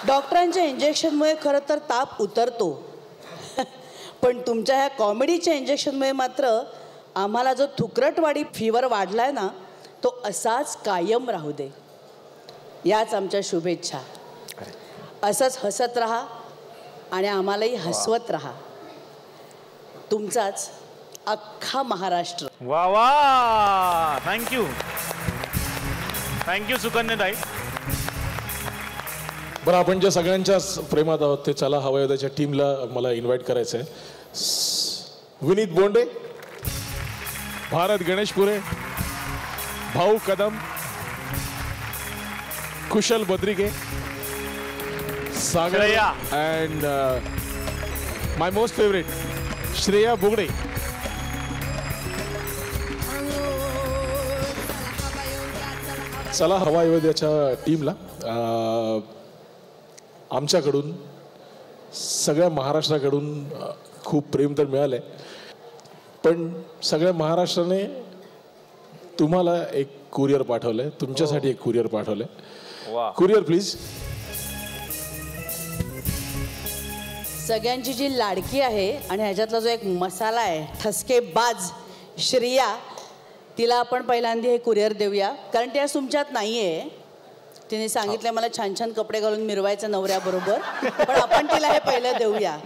डॉक्टरांच्या इंजेक्शनमुळे खरं तर ताप उतरतो, पण तुमच्या ह्या कॉमेडीच्या इंजेक्शनमुळे मात्र आम्हाला जो थुकरटवाडी फीवर वाढलाय ना, तो असाच कायम राहू दे, याच आमच्या शुभेच्छा. असंच हसत राहा आणि आम्हालाही हसवत राहा. तुमचाच अख्खा महाराष्ट्र. वा वा, थँक्यू थँक्यू सुकन्याताई. बरं, आपण ज्या सगळ्यांच्याच प्रेमात आहोत ते चला हवा योद्याच्या टीमला मला इन्व्हाइट करायचं आहे. Vineet Bonde, Bharat Ganeshpure, Bhau Kadam, Kushal Badrike, Sagar and my most favourite Shreya Bugade. चला हवा योद्याच्या टीमला आमच्याकडून सगळ्या महाराष्ट्राकडून खूप प्रेम तर मिळालं आहे, पण सगळ्या महाराष्ट्राने तुम्हाला एक कुरिअर पाठवलं आहे, तुमच्यासाठी एक कुरिअर पाठवलं आहे. Courier please. सगळ्यांची जी लाडकी आहे आणि ह्याच्यातला जो एक मसाला आहे ठसकेबाज श्रेया, तिला आपण पहिल्यांदा हे कुरिअर देऊया, कारण ती आज तुमच्यात नाही आहे. तिने सांगितलं मला छान छान कपडे घालून मिरवायचं नवऱ्याबरोबर, पण आपण तिला हे पहिलं देऊया.